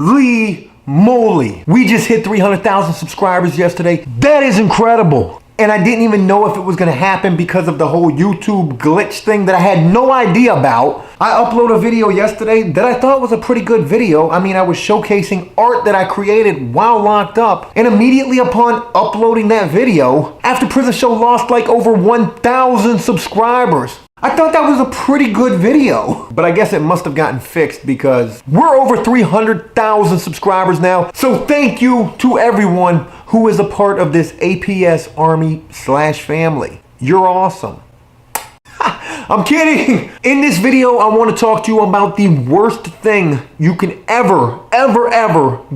Holy moly. We just hit 300,000 subscribers yesterday. That is incredible. And I didn't even know if it was gonna happen because of the whole YouTube glitch thing that I had no idea about. I uploaded a video yesterday that I thought was a pretty good video. I mean, I was showcasing art that I created while locked up. And immediately upon uploading that video, After Prison Show lost like over 1,000 subscribers. I thought that was a pretty good video, but I guess it must have gotten fixed because we're over 300,000 subscribers now. So thank you to everyone who is a part of this APS Army/family. You're awesome. I'm kidding. In this video, I want to talk to you about the worst thing you can ever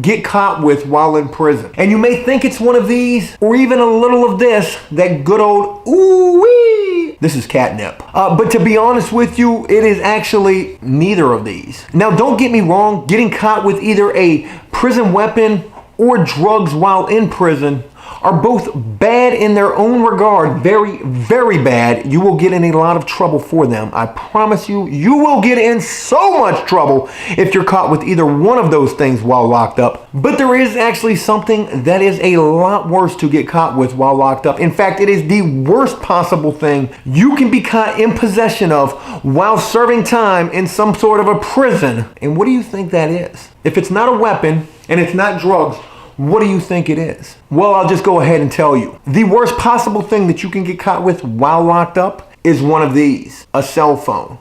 get caught with while in prison. And you may think it's one of these, or even a little of this, that good old ooh-wee. This is catnip. But to be honest with you, it is actually neither of these. Now, don't get me wrong, getting caught with either a prison weapon or drugs while in prison are both bad in their own regard, very bad. You will get in a lot of trouble for them. I promise you, you will get in so much trouble if you're caught with either one of those things while locked up. But there is actually something that is a lot worse to get caught with while locked up. In fact, it is the worst possible thing you can be caught in possession of while serving time in some sort of a prison. And what do you think that is? If it's not a weapon and it's not drugs, what do you think it is? Well, I'll just go ahead and tell you. The worst possible thing that you can get caught with while locked up is one of these, a cell phone.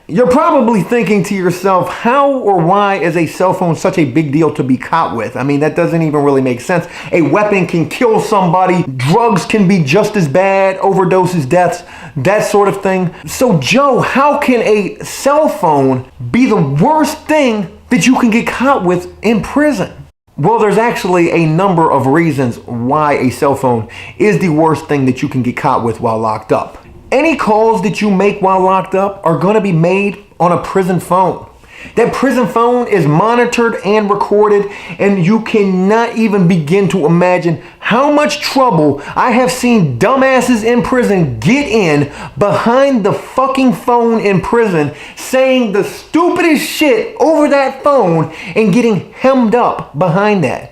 You're probably thinking to yourself, how or why is a cell phone such a big deal to be caught with? I mean, that doesn't even really make sense. A weapon can kill somebody. Drugs can be just as bad, overdoses, deaths, that sort of thing. So Joe, how can a cell phone be the worst thing that you can get caught with in prison? Well, there's actually a number of reasons why a cell phone is the worst thing that you can get caught with while locked up. Any calls that you make while locked up are going to be made on a prison phone. That prison phone is monitored and recorded, and you cannot even begin to imagine how much trouble I have seen dumbasses in prison get in behind the fucking phone in prison, saying the stupidest shit over that phone and getting hemmed up behind that.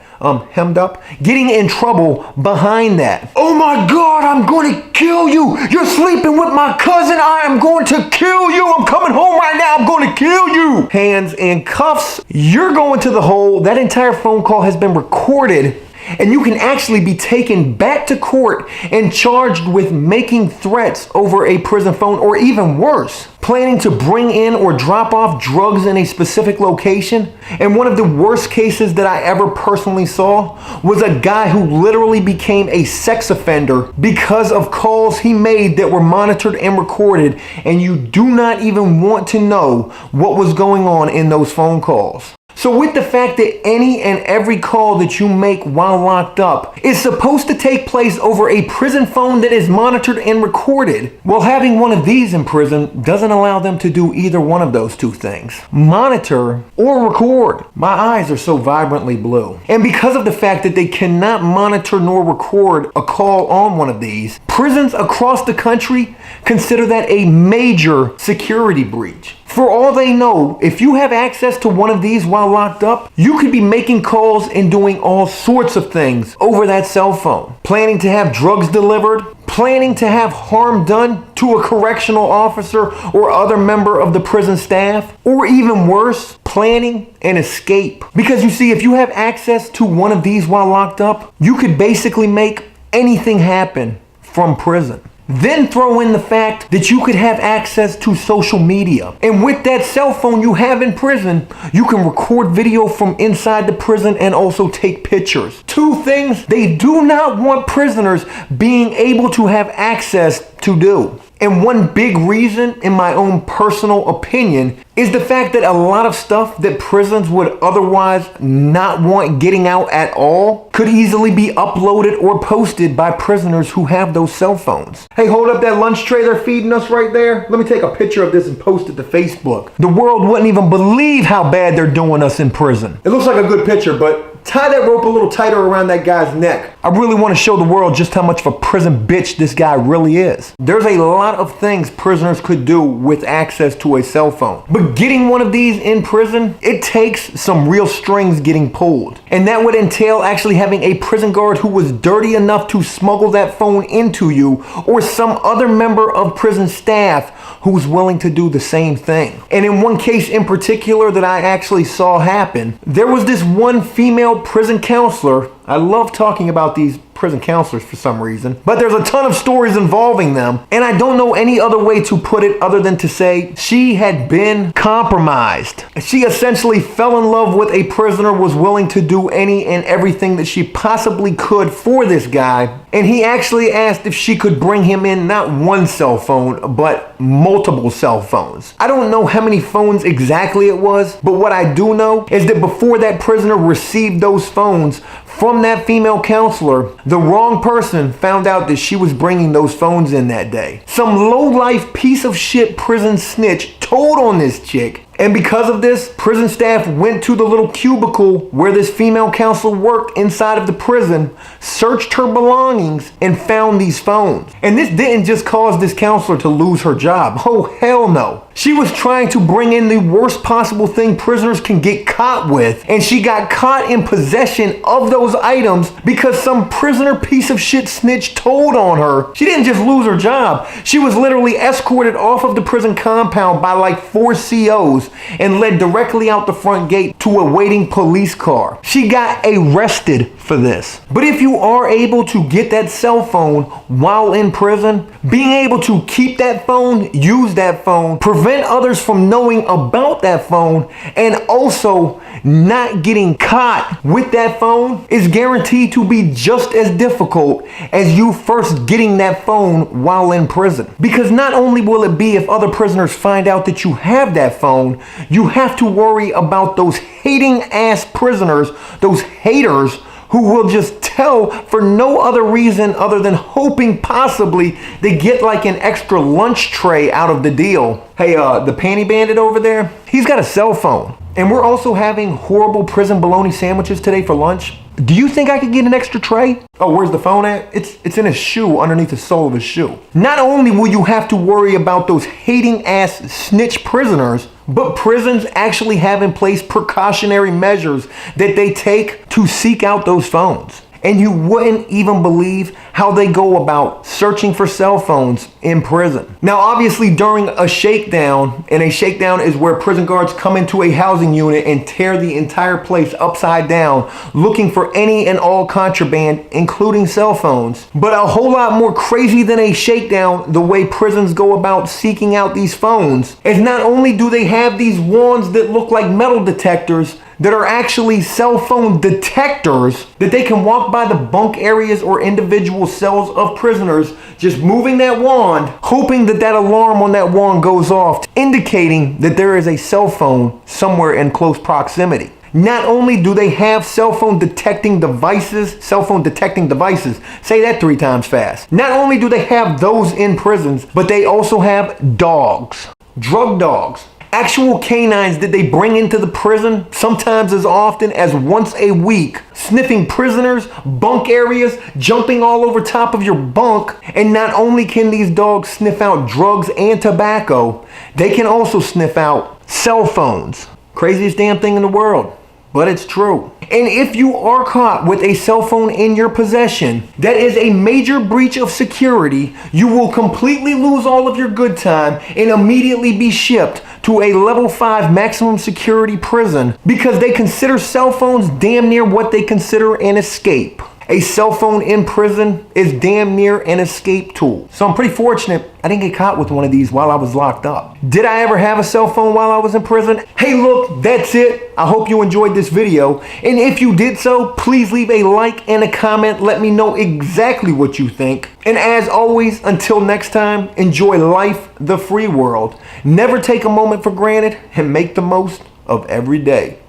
Getting in trouble behind that. Oh my God, I'm going to kill you. You're sleeping with my cousin. I am going to kill you. I'm coming home right now. I'm going to kill you. Hands and cuffs. You're going to the hole. That entire phone call has been recorded. And you can actually be taken back to court and charged with making threats over a prison phone, or even worse, planning to bring in or drop off drugs in a specific location. And one of the worst cases that I ever personally saw was a guy who literally became a sex offender because of calls he made that were monitored and recorded, and you do not even want to know what was going on in those phone calls. So with the fact that any and every call that you make while locked up is supposed to take place over a prison phone that is monitored and recorded, well, having one of these in prison doesn't allow them to do either one of those two things. Monitor or record. My eyes are so vibrantly blue. And because of the fact that they cannot monitor nor record a call on one of these, prisons across the country consider that a major security breach. For all they know, if you have access to one of these while locked up, you could be making calls and doing all sorts of things over that cell phone. Planning to have drugs delivered, planning to have harm done to a correctional officer or other member of the prison staff, or even worse, planning an escape. Because you see, if you have access to one of these while locked up, you could basically make anything happen from prison. Then throw in the fact that you could have access to social media. And with that cell phone you have in prison, you can record video from inside the prison and also take pictures. Two things they do not want prisoners being able to have access to do. And one big reason, in my own personal opinion, is the fact that a lot of stuff that prisons would otherwise not want getting out at all could easily be uploaded or posted by prisoners who have those cell phones. Hey, hold up that lunch tray they're feeding us right there. Let me take a picture of this and post it to Facebook. The world wouldn't even believe how bad they're doing us in prison. It looks like a good picture, but tie that rope a little tighter around that guy's neck. I really want to show the world just how much of a prison bitch this guy really is. There's a lot of things prisoners could do with access to a cell phone. But getting one of these in prison, it takes some real strings getting pulled. And that would entail actually having a prison guard who was dirty enough to smuggle that phone into you, or some other member of prison staff who was willing to do the same thing. And in one case in particular that I actually saw happen, there was this one female prison counselor. I love talking about these prison counselors for some reason, but there's a ton of stories involving them, and I don't know any other way to put it other than to say she had been compromised. She essentially fell in love with a prisoner, was willing to do any and everything that she possibly could for this guy, and he actually asked if she could bring him in not one cell phone, but multiple cell phones. I don't know how many phones exactly it was, but what I do know is that before that prisoner received those phones from that female counselor, the wrong person found out that she was bringing those phones in that day. Some low-life piece of shit prison snitch told on this chick, and because of this, prison staff went to the little cubicle where this female counselor worked inside of the prison, searched her belongings, and found these phones. And this didn't just cause this counselor to lose her job. Oh, hell no. She was trying to bring in the worst possible thing prisoners can get caught with, and she got caught in possession of those items because some prisoner piece of shit snitch told on her. She didn't just lose her job. She was literally escorted off of the prison compound by like 4 COs and led directly out the front gate to a waiting police car. She got arrested for this. But if you are able to get that cell phone while in prison, being able to keep that phone, use that phone, prevent others from knowing about that phone, and also not getting caught with that phone is guaranteed to be just as difficult as you first getting that phone while in prison. Because not only will it be if other prisoners find out that you have that phone, you have to worry about those hating ass prisoners, those haters who will just tell for no other reason other than hoping possibly they get like an extra lunch tray out of the deal. Hey, the panty bandit over there, he's got a cell phone. And we're also having horrible prison bologna sandwiches today for lunch. Do you think I could get an extra tray? Oh, where's the phone at? It's in his shoe, underneath the sole of his shoe. Not only will you have to worry about those hating ass snitch prisoners, but prisons actually have in place precautionary measures that they take to seek out those phones. And you wouldn't even believe how they go about searching for cell phones in prison. Now, obviously during a shakedown, and a shakedown is where prison guards come into a housing unit and tear the entire place upside down, looking for any and all contraband, including cell phones. But a whole lot more crazy than a shakedown, the way prisons go about seeking out these phones, is not only do they have these wands that look like metal detectors, that are actually cell phone detectors, that they can walk by the bunk areas or individual cells of prisoners, just moving that wand, hoping that that alarm on that wand goes off, indicating that there is a cell phone somewhere in close proximity. Not only do they have cell phone detecting devices, say that 3 times fast. Not only do they have those in prisons, but they also have dogs, drug dogs. Actual canines that they bring into the prison, sometimes as often as once a week, sniffing prisoners, bunk areas, jumping all over top of your bunk. And not only can these dogs sniff out drugs and tobacco, they can also sniff out cell phones. Craziest damn thing in the world, but it's true. And if you are caught with a cell phone in your possession, that is a major breach of security. You will completely lose all of your good time and immediately be shipped to a level 5 maximum security prison because they consider cell phones damn near what they consider an escape. A cell phone in prison is damn near an escape tool. So I'm pretty fortunate I didn't get caught with one of these while I was locked up. Did I ever have a cell phone while I was in prison? Hey, look, that's it. I hope you enjoyed this video. And if you did so, please leave a like and a comment. Let me know exactly what you think. And as always, until next time, enjoy life, the free world. Never take a moment for granted and make the most of every day.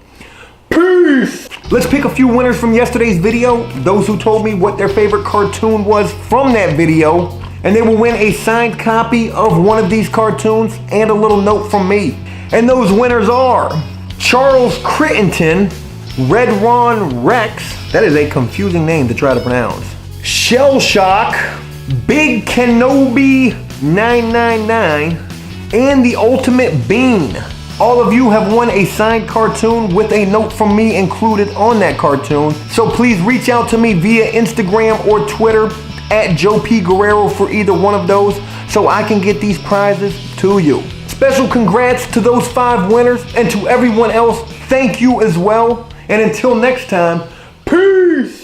Peace! Let's pick a few winners from yesterday's video. Those who told me what their favorite cartoon was from that video. And they will win a signed copy of one of these cartoons and a little note from me. And those winners are Charles Crittenton, Red Ron Rex, that is a confusing name to try to pronounce. Shell Shock, Big Kenobi 999, and the Ultimate Bean. All of you have won a signed cartoon with a note from me included on that cartoon. So please reach out to me via Instagram or Twitter at joepguerrero for either one of those so I can get these prizes to you. Special congrats to those 5 winners, and to everyone else, thank you as well. And until next time, peace!